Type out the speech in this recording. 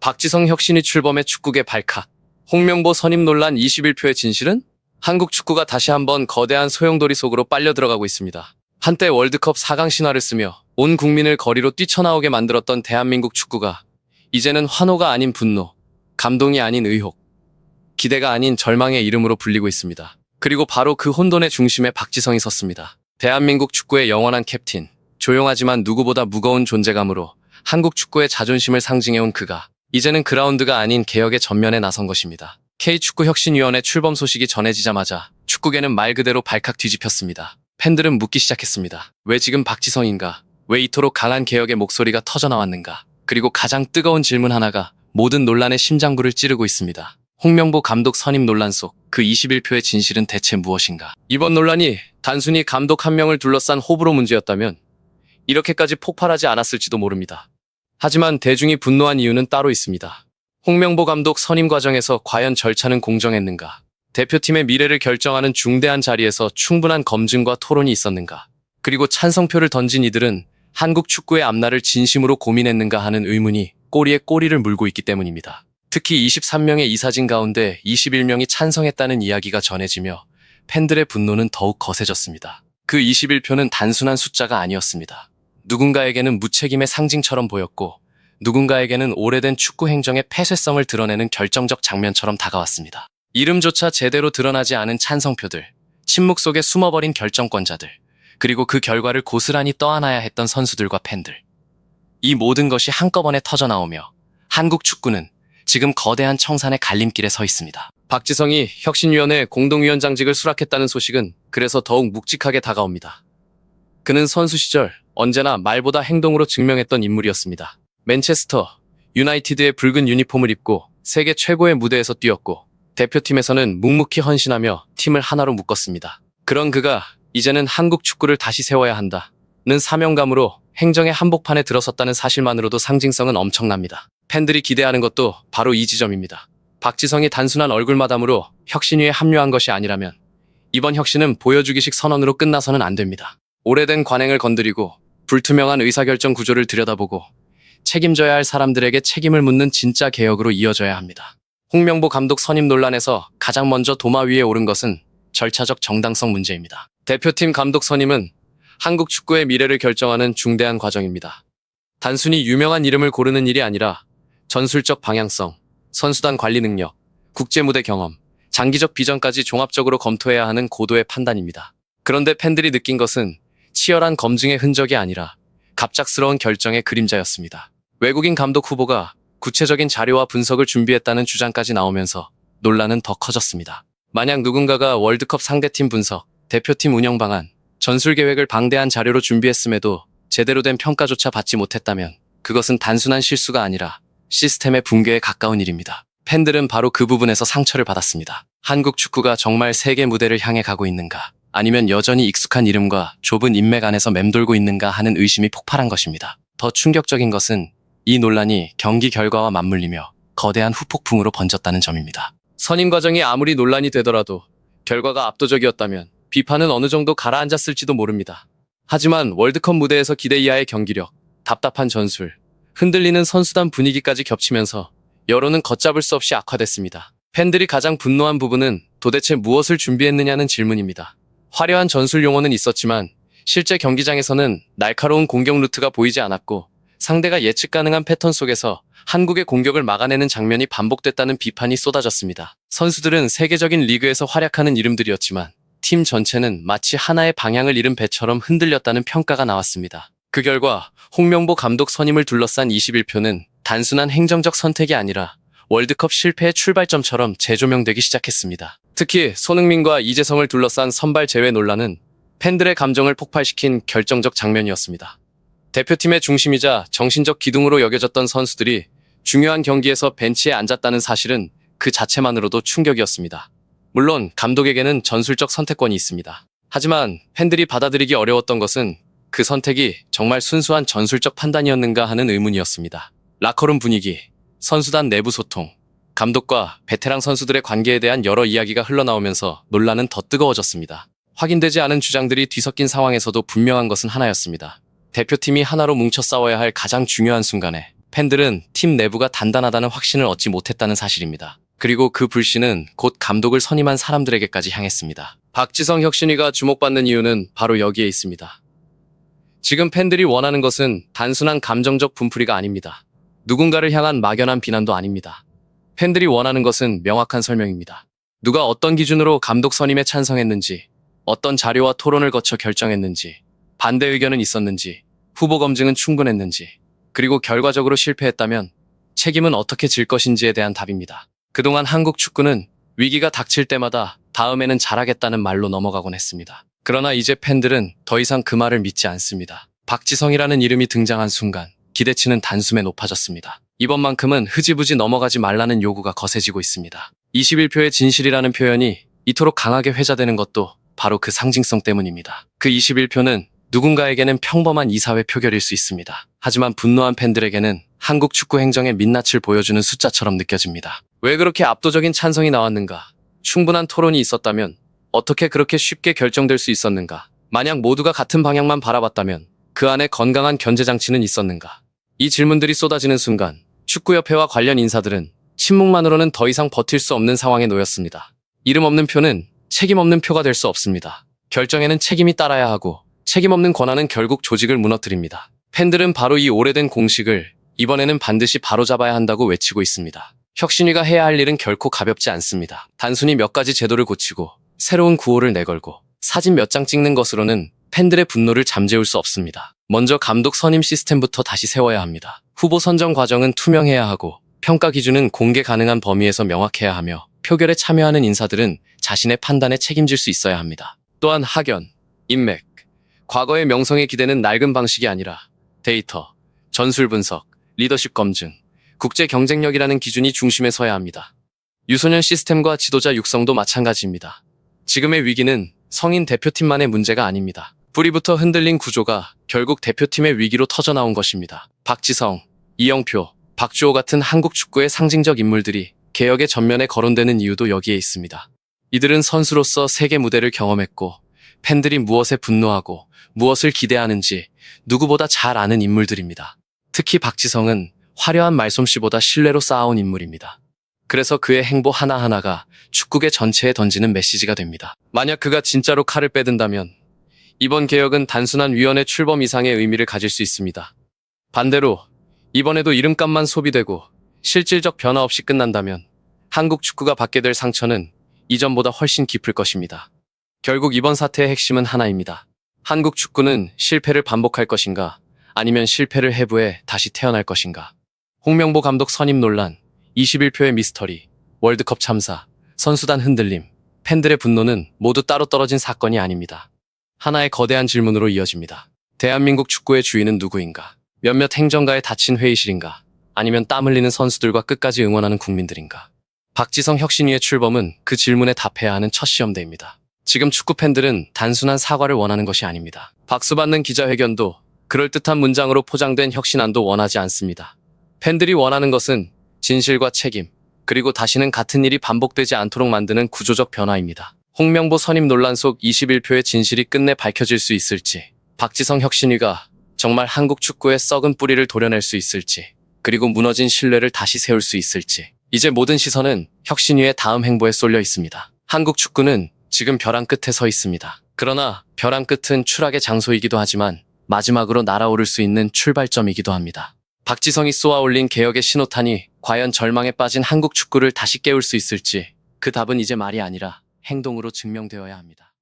박지성 혁신이 출범해 축구계 발칵. 홍명보 선임 논란 21표의 진실은? 한국 축구가 다시 한번 거대한 소용돌이 속으로 빨려 들어가고 있습니다. 한때 월드컵 4강 신화를 쓰며 온 국민을 거리로 뛰쳐나오게 만들었던 대한민국 축구가 이제는 환호가 아닌 분노, 감동이 아닌 의혹, 기대가 아닌 절망의 이름으로 불리고 있습니다. 그리고 바로 그 혼돈의 중심에 박지성이 섰습니다. 대한민국 축구의 영원한 캡틴, 조용하지만 누구보다 무거운 존재감으로 한국 축구의 자존심을 상징해온 그가 이제는 그라운드가 아닌 개혁의 전면에 나선 것입니다. K축구혁신위원회 출범 소식이 전해지자마자 축구계는 말 그대로 발칵 뒤집혔습니다. 팬들은 묻기 시작했습니다. 왜 지금 박지성인가? 왜 이토록 강한 개혁의 목소리가 터져나왔는가? 그리고 가장 뜨거운 질문 하나가 모든 논란의 심장부를 찌르고 있습니다. 홍명보 감독 선임 논란 속 그 21표의 진실은 대체 무엇인가? 이번 논란이 단순히 감독 한 명을 둘러싼 호불호 문제였다면 이렇게까지 폭발하지 않았을지도 모릅니다. 하지만 대중이 분노한 이유는 따로 있습니다. 홍명보 감독 선임 과정에서 과연 절차는 공정했는가? 대표팀의 미래를 결정하는 중대한 자리에서 충분한 검증과 토론이 있었는가? 그리고 찬성표를 던진 이들은 한국 축구의 앞날을 진심으로 고민했는가 하는 의문이 꼬리에 꼬리를 물고 있기 때문입니다. 특히 23명의 이사진 가운데 21명이 찬성했다는 이야기가 전해지며 팬들의 분노는 더욱 거세졌습니다. 그 21표는 단순한 숫자가 아니었습니다. 누군가에게는 무책임의 상징처럼 보였고 누군가에게는 오래된 축구 행정의 폐쇄성을 드러내는 결정적 장면처럼 다가왔습니다. 이름조차 제대로 드러나지 않은 찬성표들, 침묵 속에 숨어버린 결정권자들, 그리고 그 결과를 고스란히 떠안아야 했던 선수들과 팬들. 이 모든 것이 한꺼번에 터져나오며 한국 축구는 지금 거대한 청산의 갈림길에 서 있습니다. 박지성이 혁신위원회 공동위원장직을 수락했다는 소식은 그래서 더욱 묵직하게 다가옵니다. 그는 선수 시절 언제나 말보다 행동으로 증명했던 인물이었습니다. 맨체스터 유나이티드의 붉은 유니폼을 입고 세계 최고의 무대에서 뛰었고 대표팀에서는 묵묵히 헌신하며 팀을 하나로 묶었습니다. 그런 그가 이제는 한국 축구를 다시 세워야 한다는 사명감으로 행정의 한복판에 들어섰다는 사실만으로도 상징성은 엄청납니다. 팬들이 기대하는 것도 바로 이 지점입니다. 박지성이 단순한 얼굴마담으로 혁신위에 합류한 것이 아니라면 이번 혁신은 보여주기식 선언으로 끝나서는 안 됩니다. 오래된 관행을 건드리고 불투명한 의사결정 구조를 들여다보고 책임져야 할 사람들에게 책임을 묻는 진짜 개혁으로 이어져야 합니다. 홍명보 감독 선임 논란에서 가장 먼저 도마 위에 오른 것은 절차적 정당성 문제입니다. 대표팀 감독 선임은 한국 축구의 미래를 결정하는 중대한 과정입니다. 단순히 유명한 이름을 고르는 일이 아니라 전술적 방향성, 선수단 관리 능력, 국제무대 경험, 장기적 비전까지 종합적으로 검토해야 하는 고도의 판단입니다. 그런데 팬들이 느낀 것은 치열한 검증의 흔적이 아니라 갑작스러운 결정의 그림자였습니다. 외국인 감독 후보가 구체적인 자료와 분석을 준비했다는 주장까지 나오면서 논란은 더 커졌습니다. 만약 누군가가 월드컵 상대팀 분석, 대표팀 운영 방안, 전술 계획을 방대한 자료로 준비했음에도 제대로 된 평가조차 받지 못했다면 그것은 단순한 실수가 아니라 시스템의 붕괴에 가까운 일입니다. 팬들은 바로 그 부분에서 상처를 받았습니다. 한국 축구가 정말 세계 무대를 향해 가고 있는가? 아니면 여전히 익숙한 이름과 좁은 인맥 안에서 맴돌고 있는가 하는 의심이 폭발한 것입니다. 더 충격적인 것은 이 논란이 경기 결과와 맞물리며 거대한 후폭풍으로 번졌다는 점입니다. 선임 과정이 아무리 논란이 되더라도 결과가 압도적이었다면 비판은 어느 정도 가라앉았을지도 모릅니다. 하지만 월드컵 무대에서 기대 이하의 경기력, 답답한 전술, 흔들리는 선수단 분위기까지 겹치면서 여론은 걷잡을 수 없이 악화됐습니다. 팬들이 가장 분노한 부분은 도대체 무엇을 준비했느냐는 질문입니다. 화려한 전술 용어는 있었지만 실제 경기장에서는 날카로운 공격 루트가 보이지 않았고 상대가 예측 가능한 패턴 속에서 한국의 공격을 막아내는 장면이 반복됐다는 비판이 쏟아졌습니다. 선수들은 세계적인 리그에서 활약하는 이름들이었지만 팀 전체는 마치 하나의 방향을 잃은 배처럼 흔들렸다는 평가가 나왔습니다. 그 결과 홍명보 감독 선임을 둘러싼 21표는 단순한 행정적 선택이 아니라 월드컵 실패의 출발점처럼 재조명되기 시작했습니다. 특히 손흥민과 이재성을 둘러싼 선발 제외 논란은 팬들의 감정을 폭발시킨 결정적 장면이었습니다. 대표팀의 중심이자 정신적 기둥으로 여겨졌던 선수들이 중요한 경기에서 벤치에 앉았다는 사실은 그 자체만으로도 충격이었습니다. 물론 감독에게는 전술적 선택권이 있습니다. 하지만 팬들이 받아들이기 어려웠던 것은 그 선택이 정말 순수한 전술적 판단이었는가 하는 의문이었습니다. 라커룸 분위기, 선수단 내부 소통, 감독과 베테랑 선수들의 관계에 대한 여러 이야기가 흘러나오면서 논란은 더 뜨거워졌습니다. 확인되지 않은 주장들이 뒤섞인 상황에서도 분명한 것은 하나였습니다. 대표팀이 하나로 뭉쳐 싸워야 할 가장 중요한 순간에 팬들은 팀 내부가 단단하다는 확신을 얻지 못했다는 사실입니다. 그리고 그 불신은 곧 감독을 선임한 사람들에게까지 향했습니다. 박지성 혁신위가 주목받는 이유는 바로 여기에 있습니다. 지금 팬들이 원하는 것은 단순한 감정적 분풀이가 아닙니다. 누군가를 향한 막연한 비난도 아닙니다. 팬들이 원하는 것은 명확한 설명입니다. 누가 어떤 기준으로 감독 선임에 찬성했는지, 어떤 자료와 토론을 거쳐 결정했는지, 반대 의견은 있었는지, 후보 검증은 충분했는지, 그리고 결과적으로 실패했다면 책임은 어떻게 질 것인지에 대한 답입니다. 그동안 한국 축구는 위기가 닥칠 때마다 다음에는 잘하겠다는 말로 넘어가곤 했습니다. 그러나 이제 팬들은 더 이상 그 말을 믿지 않습니다. 박지성이라는 이름이 등장한 순간 기대치는 단숨에 높아졌습니다. 이번만큼은 흐지부지 넘어가지 말라는 요구가 거세지고 있습니다. 21표의 진실이라는 표현이 이토록 강하게 회자되는 것도 바로 그 상징성 때문입니다. 그 21표는 누군가에게는 평범한 이사회 표결일 수 있습니다. 하지만 분노한 팬들에게는 한국 축구 행정의 민낯을 보여주는 숫자처럼 느껴집니다. 왜 그렇게 압도적인 찬성이 나왔는가? 충분한 토론이 있었다면 어떻게 그렇게 쉽게 결정될 수 있었는가? 만약 모두가 같은 방향만 바라봤다면 그 안에 건강한 견제 장치는 있었는가? 이 질문들이 쏟아지는 순간 축구협회와 관련 인사들은 침묵만으로는 더 이상 버틸 수 없는 상황에 놓였습니다. 이름 없는 표는 책임 없는 표가 될 수 없습니다. 결정에는 책임이 따라야 하고 책임 없는 권한은 결국 조직을 무너뜨립니다. 팬들은 바로 이 오래된 공식을 이번에는 반드시 바로잡아야 한다고 외치고 있습니다. 혁신위가 해야 할 일은 결코 가볍지 않습니다. 단순히 몇 가지 제도를 고치고 새로운 구호를 내걸고 사진 몇 장 찍는 것으로는 팬들의 분노를 잠재울 수 없습니다. 먼저 감독 선임 시스템부터 다시 세워야 합니다. 후보 선정 과정은 투명해야 하고 평가 기준은 공개 가능한 범위에서 명확해야 하며 표결에 참여하는 인사들은 자신의 판단에 책임질 수 있어야 합니다. 또한 학연, 인맥, 과거의 명성에 기대는 낡은 방식이 아니라 데이터, 전술 분석, 리더십 검증, 국제 경쟁력이라는 기준이 중심에 서야 합니다. 유소년 시스템과 지도자 육성도 마찬가지입니다. 지금의 위기는 성인 대표팀만의 문제가 아닙니다. 뿌리부터 흔들린 구조가 결국 대표팀의 위기로 터져나온 것입니다. 박지성, 이영표, 박주호 같은 한국 축구의 상징적 인물들이 개혁의 전면에 거론되는 이유도 여기에 있습니다. 이들은 선수로서 세계 무대를 경험했고 팬들이 무엇에 분노하고 무엇을 기대하는지 누구보다 잘 아는 인물들입니다. 특히 박지성은 화려한 말솜씨보다 신뢰로 쌓아온 인물입니다. 그래서 그의 행보 하나하나가 축구계 전체에 던지는 메시지가 됩니다. 만약 그가 진짜로 칼을 빼든다면 이번 개혁은 단순한 위원회 출범 이상의 의미를 가질 수 있습니다. 반대로 이번에도 이름값만 소비되고 실질적 변화 없이 끝난다면 한국 축구가 받게 될 상처는 이전보다 훨씬 깊을 것입니다. 결국 이번 사태의 핵심은 하나입니다. 한국 축구는 실패를 반복할 것인가 아니면 실패를 해부해 다시 태어날 것인가. 홍명보 감독 선임 논란, 21표의 미스터리, 월드컵 참사, 선수단 흔들림, 팬들의 분노는 모두 따로 떨어진 사건이 아닙니다. 하나의 거대한 질문으로 이어집니다. 대한민국 축구의 주인은 누구인가? 몇몇 행정가의 닫힌 회의실인가? 아니면 땀 흘리는 선수들과 끝까지 응원하는 국민들인가? 박지성 혁신위의 출범은 그 질문에 답해야 하는 첫 시험대입니다. 지금 축구 팬들은 단순한 사과를 원하는 것이 아닙니다. 박수받는 기자회견도 그럴듯한 문장으로 포장된 혁신안도 원하지 않습니다. 팬들이 원하는 것은 진실과 책임, 그리고 다시는 같은 일이 반복되지 않도록 만드는 구조적 변화입니다. 홍명보 선임 논란 속 21표의 진실이 끝내 밝혀질 수 있을지, 박지성 혁신위가 정말 한국 축구의 썩은 뿌리를 도려낼 수 있을지, 그리고 무너진 신뢰를 다시 세울 수 있을지, 이제 모든 시선은 혁신위의 다음 행보에 쏠려 있습니다. 한국 축구는 지금 벼랑 끝에 서 있습니다. 그러나 벼랑 끝은 추락의 장소이기도 하지만 마지막으로 날아오를 수 있는 출발점이기도 합니다. 박지성이 쏘아올린 개혁의 신호탄이 과연 절망에 빠진 한국 축구를 다시 깨울 수 있을지, 그 답은 이제 말이 아니라 행동으로 증명되어야 합니다.